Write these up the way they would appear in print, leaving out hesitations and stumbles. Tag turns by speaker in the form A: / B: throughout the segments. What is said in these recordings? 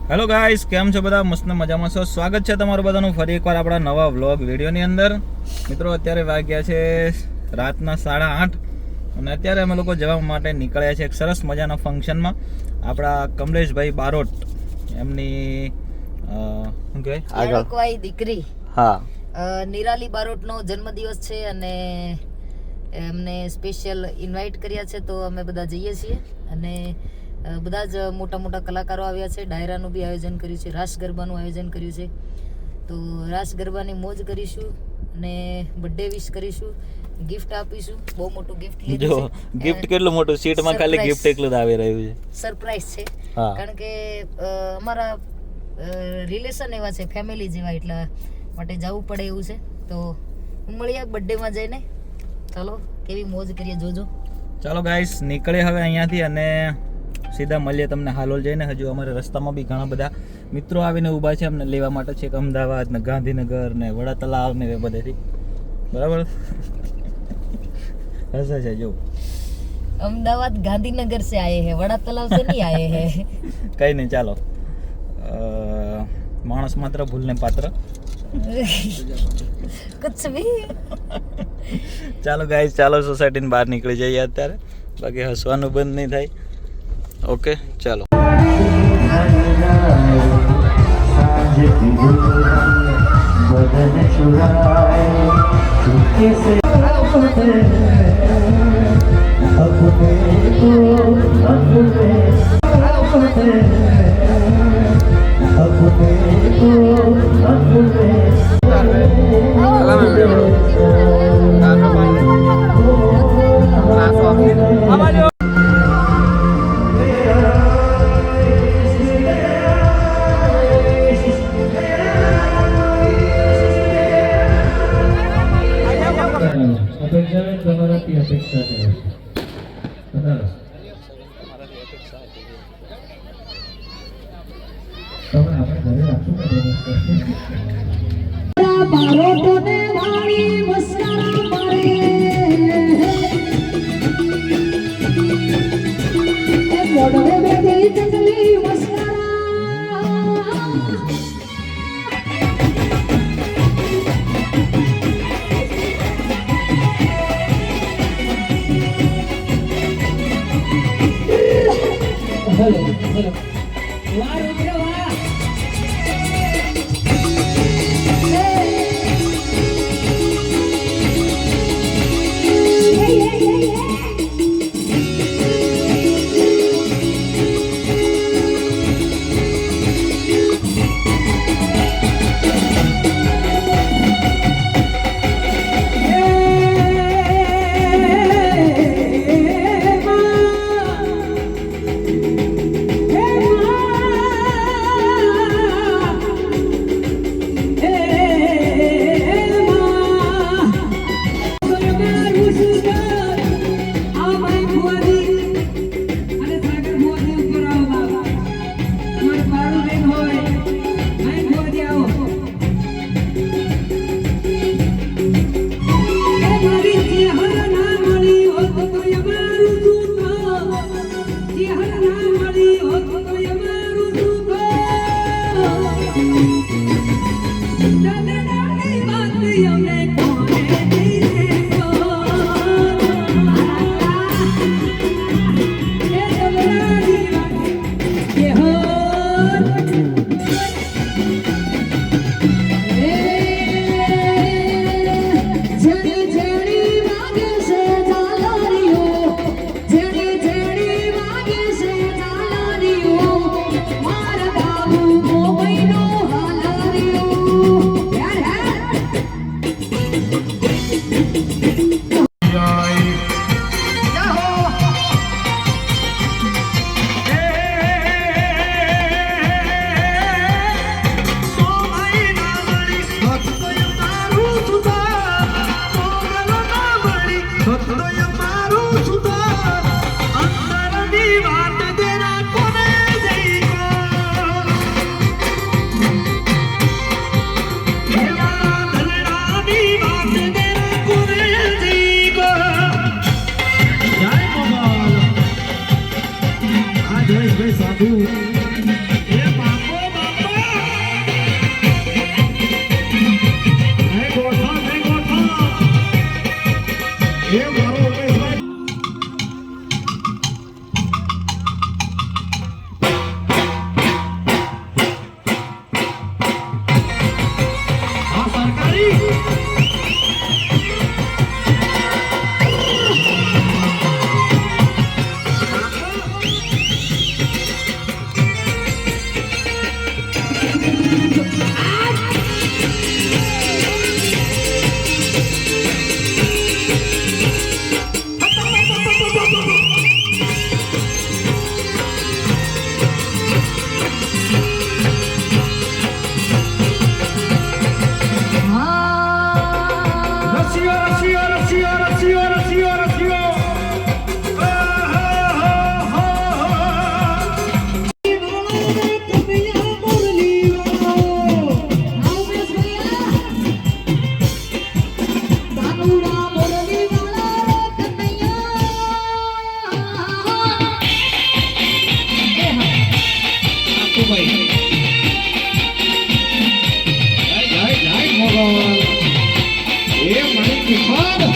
A: Hello guys, કેમ છો બધા? મસ્ત મજામાં છો? સ્વાગત છે તમારું બધાનું ફરી એકવાર આપણા નવા વ્લોગ વિડીયોની અંદર. મિત્રો, અત્યારે વાગ્યા છે રાતના 8:30 અને અત્યારે અમે લોકો જવા માટે નીકળ્યા છે એક સરસ મજાના ફંક્શનમાં. આપણા કમલેશભાઈ બારોટ એમની શું કહેવાય
B: આગળ દીકરી નિરાલી બારોટનો જન્મદિવસ છે અને એમને સ્પેશિયલ ઇન્વાઇટ કર્યા છે, તો અમે બધા જઈએ છીએ. અને બધા જ મોટા મોટા કલાકારો આવ્યા છે. ડાયરાનું બી આયોજન કર્યું છે, રાસ ગરબાનું આયોજન કર્યું છે. તો રાસ ગરબાની મોજ કરીશું અને બર્થડે વિશ કરીશું, ગિફ્ટ આપીશું. બહુ મોટું ગિફ્ટ લીધું છે.
A: ગિફ્ટ કેટલું મોટું, સીટમાં ખાલી ગિફ્ટ એટલું જ આવી રહ્યું છે.
B: સરપ્રાઈઝ છે, કારણ કે અમારા રિલેશન એવા છે, ફેમિલી જેવા, એટલા માટે જવું પડે એવું છે. તો મળીએ બર્થડેમાં જઈને. ચાલો, કેવી મોજ કરીએ જોજો.
A: ચાલો ગાઈસ, નીકળે હવે અહીંયાથી અને સીધા મળીએ તમને હાલોલ જઈને. હજુ અમારે રસ્તામાં બી ઘણા બધા મિત્રો આવીને ઊભા છે અમને લેવા માટે, છે અમદાવાદ ને ગાંધીનગર ને વડા તલાવ ને એ બધેથી. બરાબર હશે છે જો
B: अहमदाबाद गांधीनगर से आए हैं, वड़ा तालाब से नहीं आए हैं.
A: કઈ નહીં, ચાલો. માણસ માત્ર ભૂલને પાત્ર.
B: कुछ भी.
A: ચાલો ગાઈસ, ચાલો સોસાયટીની બહાર નીકળી જઈએ અત્યારે, બાકી હસવાનું બંધ નહીં થાય. ઓકે, ચાલો.
C: બાપુભાઈ જય જય મોગલ એ મણી કિફાર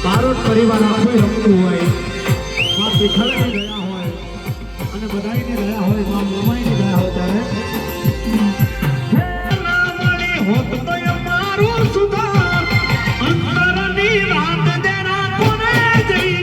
C: બારોટ પરિવાર આખો રમતું હોય માં પિથળની ગયા હોય અને બધાયની ગયા હોય માં મોમાઈની ગયા હોય ત્યારે હે ના મળી હોત તો એ મારું સુધા અંતરની રાત દેના કોને જઈ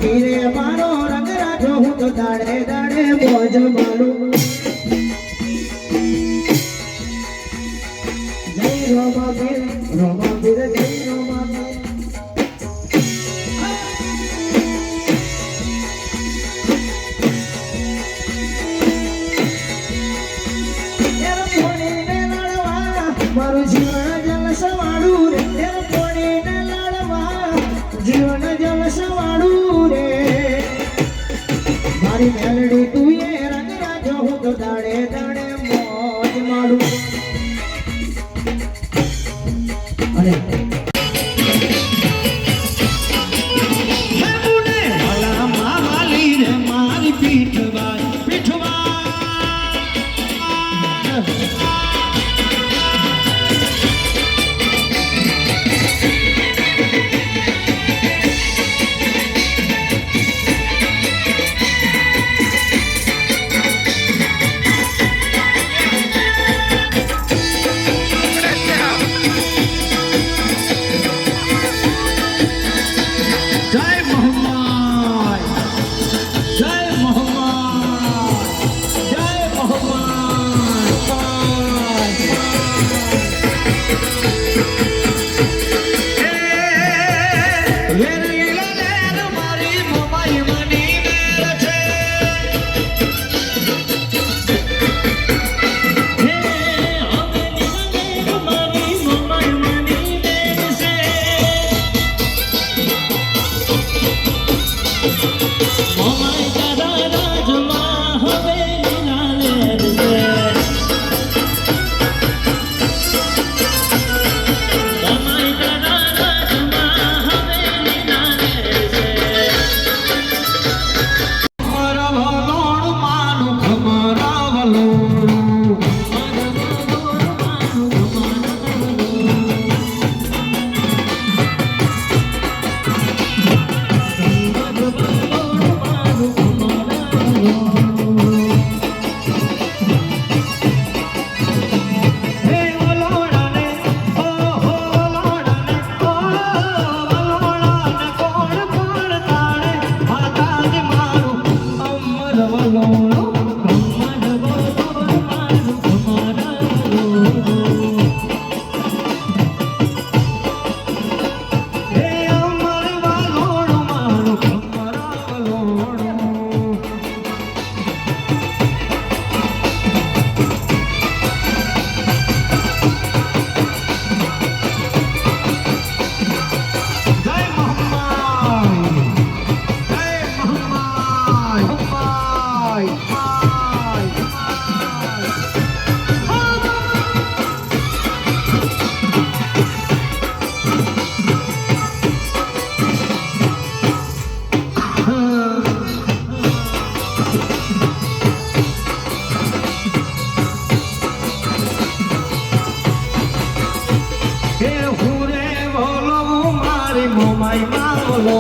C: પીરે મારો રંગ રાજો હું તો દાડે દાડે મોજ મારું જય રોમા પીર જય રોમા પીર મારું જીવન જલસવાળું રે પોણીને લડવા જીવન જલસવાળું રે મારી મેલડી તું એ રંગ રાજો હું તો દાડે દાડે મોજ મારું અરે હે હું રે બોલો મારી મોમાઈ માં બોલો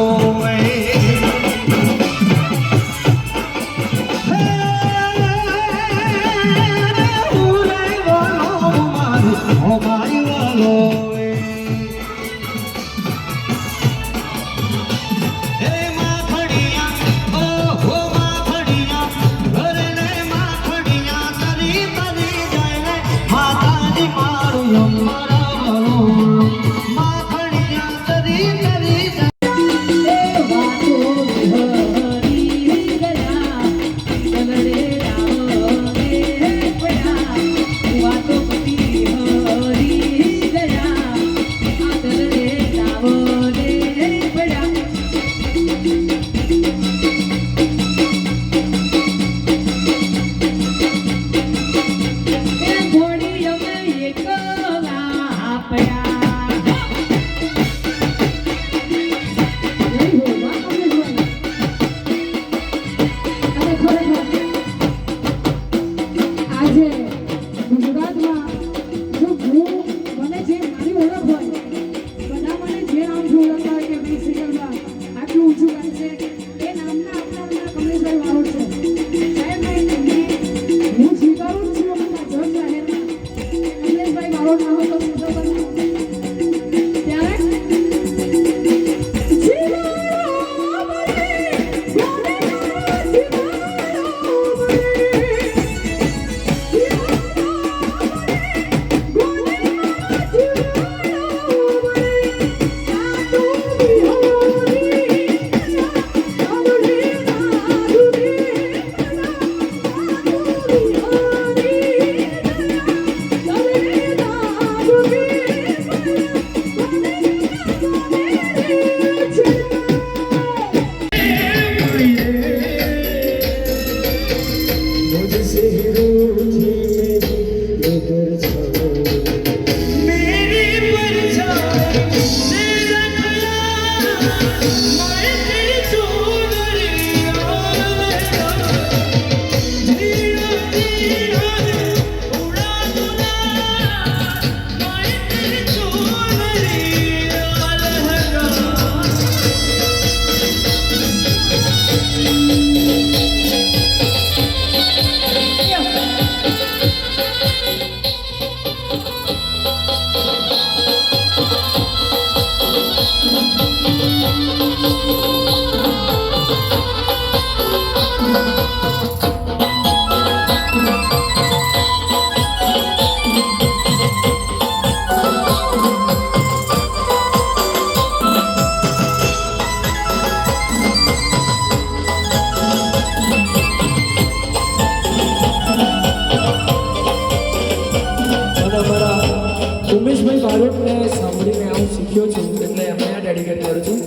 D: ઉમેશભાઈ બારોટને સાંભળીને હું શીખ્યો છું એટલે એમને આ ડેડિકેટ કરું છું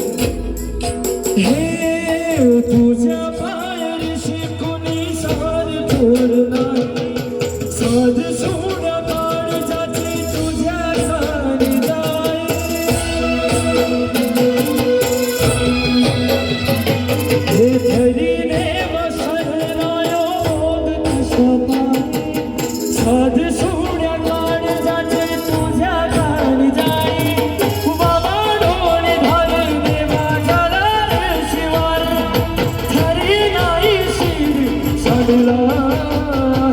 D: હે તુજા પાયર શીખુની સાર છોડના સાધ સુણ કાળ જાતી તુજા સારી જાય હે ધરીને વસરાયો મોદ સપા સાધ સુણ Love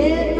B: છે